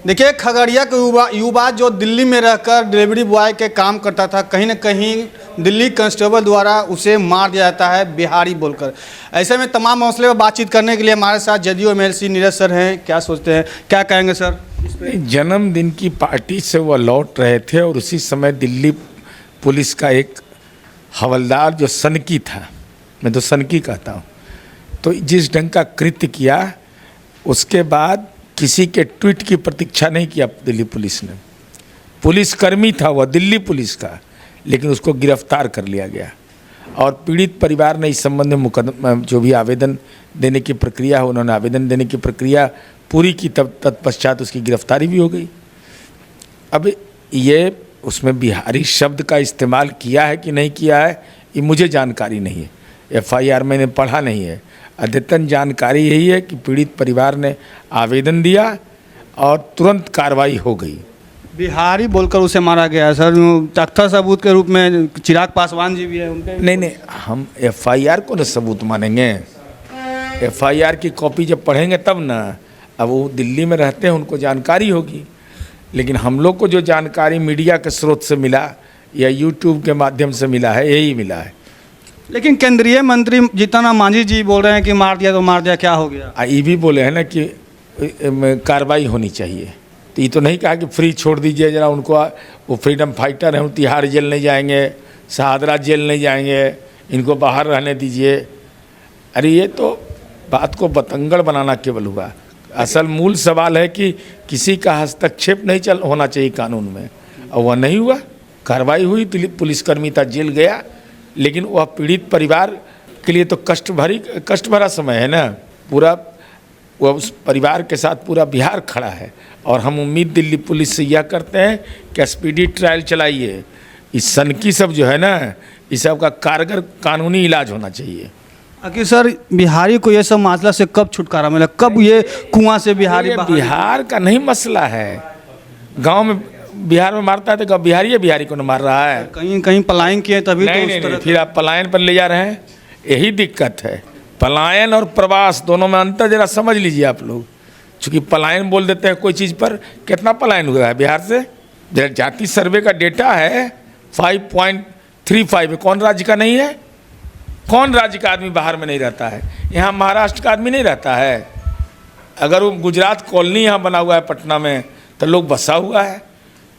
देखिए, खगड़िया के युवा जो दिल्ली में रहकर डिलीवरी बॉय के काम करता था, कहीं ना कहीं दिल्ली कांस्टेबल द्वारा उसे मार दिया जाता है बिहारी बोलकर। ऐसे में तमाम मसले पर बातचीत करने के लिए हमारे साथ जदयू एमएलसी नीरज सर हैं। क्या सोचते हैं, क्या कहेंगे सर? जन्मदिन की पार्टी से वह लौट रहे थे और उसी समय दिल्ली पुलिस का एक हवलदार जो सनकी था, मैं तो सनकी कहता हूँ, तो जिस ढंग का कृत्य किया, उसके बाद किसी के ट्वीट की प्रतीक्षा नहीं किया दिल्ली पुलिस ने। पुलिसकर्मी था वह, दिल्ली पुलिस का, लेकिन उसको गिरफ्तार कर लिया गया और पीड़ित परिवार ने इस संबंध में मुकदमा जो भी आवेदन देने की प्रक्रिया है, उन्होंने आवेदन देने की प्रक्रिया पूरी की, तब तत्पश्चात उसकी गिरफ्तारी भी हो गई। अब ये उसमें बिहारी शब्द का इस्तेमाल किया है कि नहीं किया है, ये मुझे जानकारी नहीं है। एफआईआर मैंने पढ़ा नहीं है। अद्यतन जानकारी यही है कि पीड़ित परिवार ने आवेदन दिया और तुरंत कार्रवाई हो गई। बिहारी बोलकर उसे मारा गया है सर। तख्ता सबूत के रूप में चिराग पासवान जी भी है उनके। नहीं, हम एफआईआर को न सबूत मानेंगे। एफआईआर की कॉपी जब पढ़ेंगे तब ना। अब वो दिल्ली में रहते हैं, उनको जानकारी होगी, लेकिन हम लोग को जो जानकारी मीडिया के स्रोत से मिला या यूट्यूब के माध्यम से मिला है, यही मिला है। लेकिन केंद्रीय मंत्री जीतन राम मांझी जी बोल रहे हैं कि मार दिया तो मार दिया, क्या हो गया? ये भी बोले हैं ना कि कार्रवाई होनी चाहिए। तो ये तो नहीं कहा कि फ्री छोड़ दीजिए जरा उनको, वो फ्रीडम फाइटर हैं, तिहाड़ जेल नहीं जाएंगे, शहादरा जेल नहीं जाएंगे, इनको बाहर रहने दीजिए। अरे ये तो बात को बतंगड़ बनाना केवल हुआ। असल मूल सवाल है कि किसी का हस्तक्षेप नहीं होना चाहिए कानून में, और वह नहीं हुआ। कार्रवाई हुई, पुलिसकर्मी था, जेल गया, लेकिन वह पीड़ित परिवार के लिए तो कष्ट भरा समय है ना। पूरा वह उस परिवार के साथ पूरा बिहार खड़ा है, और हम उम्मीद दिल्ली पुलिस से यह करते हैं कि स्पीडी ट्रायल चलाइए। इस सनकी सब जो है ना, इस सब का कारगर कानूनी इलाज होना चाहिए। आखिर सर, बिहारी को ये सब मसला से कब छुटकारा मिला, कब ये कुआं से बिहारी? बिहार का नहीं मसला है। गांव में बिहार में मारता है तो बिहारी को न मार रहा है। कहीं कहीं पलायन किए तभी नहीं, फिर आप पलायन पर ले जा रहे हैं, यही दिक्कत है। पलायन और प्रवास दोनों में अंतर जरा समझ लीजिए आप लोग। चूँकि पलायन बोल देते हैं कोई चीज़ पर, कितना पलायन हुआ है बिहार से? जरा जाति सर्वे का डेटा है 5.35। कौन राज्य का नहीं है? कौन राज्य का आदमी बाहर में नहीं रहता है? यहाँ महाराष्ट्र का आदमी नहीं रहता है। अगर वो गुजरात कॉलोनी यहाँ बना हुआ है पटना में, तो लोग बसा हुआ है।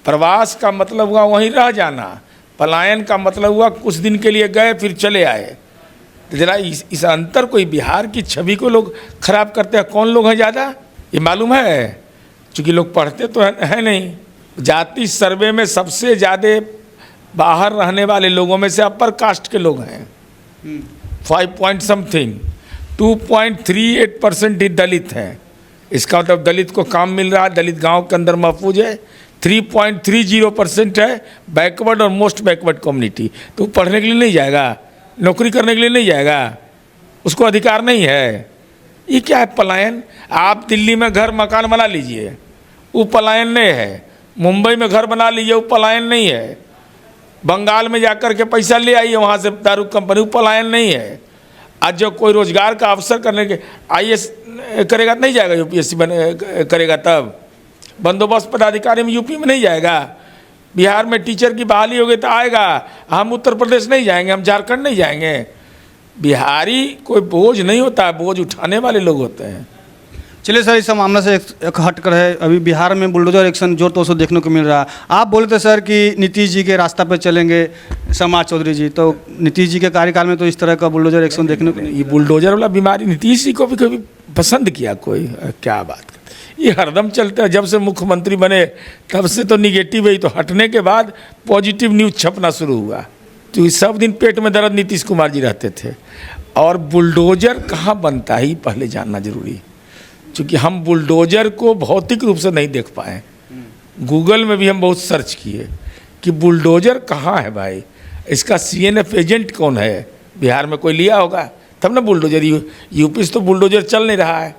प्रवास का मतलब हुआ वहीं रह जाना, पलायन का मतलब हुआ कुछ दिन के लिए गए फिर चले आए। तो जरा इस अंतर को, बिहार की छवि को लोग खराब करते हैं। कौन लोग हैं ज़्यादा, ये मालूम है? चूँकि लोग पढ़ते तो है नहीं। जाति सर्वे में सबसे ज़्यादा बाहर रहने वाले लोगों में से अपर कास्ट के लोग हैं, 5 पॉइंट समथिंग। 2.38% ही दलित हैं। इसका मतलब दलित को काम मिल रहा है, दलित गांव के अंदर महफूज है। 3.30% है बैकवर्ड और मोस्ट बैकवर्ड कम्युनिटी। तो पढ़ने के लिए नहीं जाएगा, नौकरी करने के लिए नहीं जाएगा, उसको अधिकार नहीं है। ये क्या है पलायन? आप दिल्ली में घर मकान बना लीजिए, वो पलायन नहीं है। मुंबई में घर बना लीजिए, वो पलायन नहीं है। बंगाल में जाकर के पैसा ले आइए वहाँ से दारू कंपनी, वो पलायन नहीं है। आज जो कोई रोजगार का अवसर करने के IAS करेगा नहीं जाएगा, UPSC करेगा तब। बंदोबस्त पदाधिकारी में यूपी में नहीं जाएगा। बिहार में टीचर की बहाली हो गई तो आएगा। हम उत्तर प्रदेश नहीं जाएंगे, हम झारखंड नहीं जाएंगे। बिहारी कोई बोझ नहीं होता है, बोझ उठाने वाले लोग होते हैं। चलिए सर, इस मामला से एक हट कर है, अभी बिहार में बुलडोजर एक्शन जोर तोड़ से देखने को मिल रहा है। आप बोले थे सर कि नीतीश जी के रास्ता पर चलेंगे समाज चौधरी जी, तो नीतीश जी के कार्यकाल में तो इस तरह का बुलडोजर एक्शन देखने को नहीं। ये बुलडोजर वाला बीमारी नीतीश जी को भी कभी पसंद किया कोई? क्या बात करते, ये हरदम चलता है। जब से मुख्यमंत्री बने तब से तो निगेटिव है, तो हटने के बाद पॉजिटिव न्यूज़ छपना शुरू हुआ। तो सब दिन पेट में दर्द नीतीश कुमार जी रहते थे। और बुलडोजर कहाँ बनता है, पहले जानना जरूरी। चूँकि हम बुलडोजर को भौतिक रूप से नहीं देख पाए, गूगल में भी हम बहुत सर्च किए कि बुलडोजर कहाँ है भाई, इसका CNF एजेंट कौन है। बिहार में कोई लिया होगा तब ना बुलडोजर। यूपी से तो बुलडोजर चल नहीं रहा है।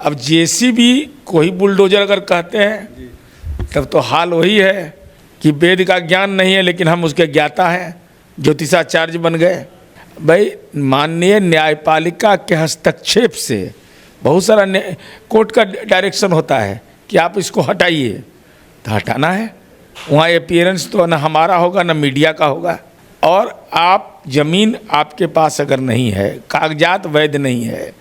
अब JCB को ही बुलडोजर अगर कहते हैं तब तो हाल वही है कि वेद का ज्ञान नहीं है लेकिन हम उसके ज्ञाता हैं, ज्योतिषाचार्य बन गए। भाई माननीय न्यायपालिका के हस्तक्षेप से बहुत सारा कोर्ट का डायरेक्शन होता है कि आप इसको हटाइए, तो हटाना है। वहाँ अपीयरेंस तो न हमारा होगा न मीडिया का होगा। और आप ज़मीन आपके पास अगर नहीं है, कागजात वैध नहीं है,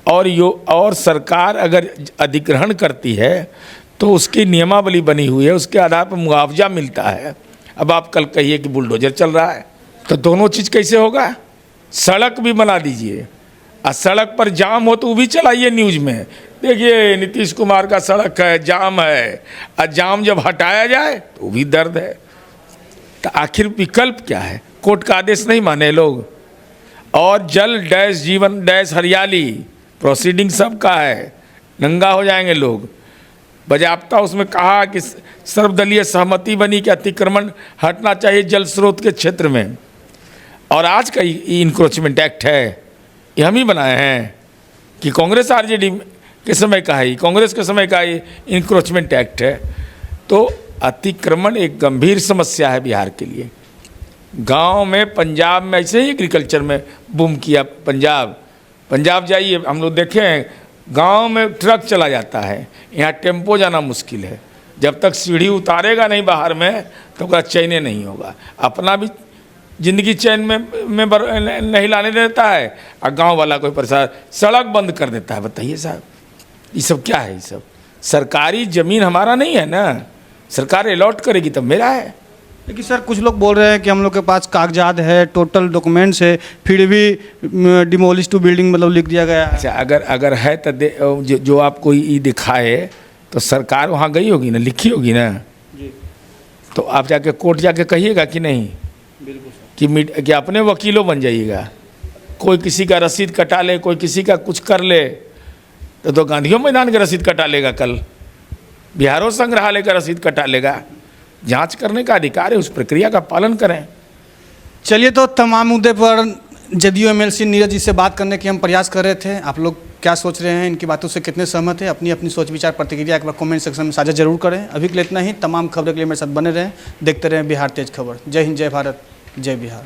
और सरकार अगर अधिग्रहण करती है तो उसकी नियमावली बनी हुई है, उसके आधार पर मुआवजा मिलता है। अब आप कल कहिए कि बुलडोजर चल रहा है, तो दोनों चीज़ कैसे होगा? सड़क भी बना दीजिए, और सड़क पर जाम हो तो वो भी चलाइए न्यूज़ में, देखिए नीतीश कुमार का सड़क है, जाम है, और जाम जब हटाया जाए तो भी दर्द है। तो आखिर विकल्प क्या है? कोर्ट का आदेश नहीं माने लोग, और जल डैश जीवन डैश हरियाली प्रोसीडिंग सबका है, नंगा हो जाएंगे लोग। बजाबता उसमें कहा कि सर्वदलीय सहमति बनी कि अतिक्रमण हटना चाहिए जल स्रोत के क्षेत्र में। और आज का इंक्रोचमेंट एक्ट है, ये हम ही बनाए हैं कि कांग्रेस आरजेडी के समय का है, कांग्रेस के समय का ये इंक्रोचमेंट एक्ट है। तो अतिक्रमण एक गंभीर समस्या है बिहार के लिए। गांव में, पंजाब में ऐसे ही एग्रीकल्चर में बूम किया। पंजाब जाइए, हम लोग देखे हैं गांव में ट्रक चला जाता है, यहाँ टेम्पो जाना मुश्किल है। जब तक सीढ़ी उतारेगा नहीं बाहर में तो उसका चैन नहीं होगा। अपना भी जिंदगी चैन में नहीं लाने देता है, और गांव वाला कोई परेशान, सड़क बंद कर देता है। बताइए साहब, ये सब क्या है? ये सब सरकारी ज़मीन हमारा नहीं है ना, सरकार अलॉट करेगी तब मेरा है। लेकिन सर कुछ लोग बोल रहे हैं कि हम लोग के पास कागजात है, टोटल डॉक्यूमेंट्स है, फिर भी डिमोलिश टू बिल्डिंग मतलब लिख दिया गया है। अच्छा, अगर है तो जो आपको ये दिखाए तो सरकार वहाँ गई होगी ना, लिखी होगी ना जी। तो आप जाके कोर्ट जाके कहिएगा कि नहीं? बिल्कुल सर। कि अपने वकीलों बन जाइएगा। कोई किसी का रसीद कटा ले, कोई किसी का कुछ कर ले, तो गांधीओं मैदान का रसीद कटा लेगा, कल बिहारों संग्रहालय का रसीद कटा लेगा। जांच करने का अधिकार है, उस प्रक्रिया का पालन करें। चलिए, तो तमाम मुद्दे पर जदयू एमएलसी नीरज जी से बात करने की हम प्रयास कर रहे थे। आप लोग क्या सोच रहे हैं, इनकी बातों से कितने सहमत हैं? अपनी अपनी सोच विचार प्रतिक्रिया एक बार कमेंट सेक्शन में साझा जरूर करें। अभी के लिए इतना ही। तमाम खबरों के लिए मेरे साथ बने रहें, देखते रहें बिहार तेज खबर। जय हिंद, जय भारत, जय बिहार।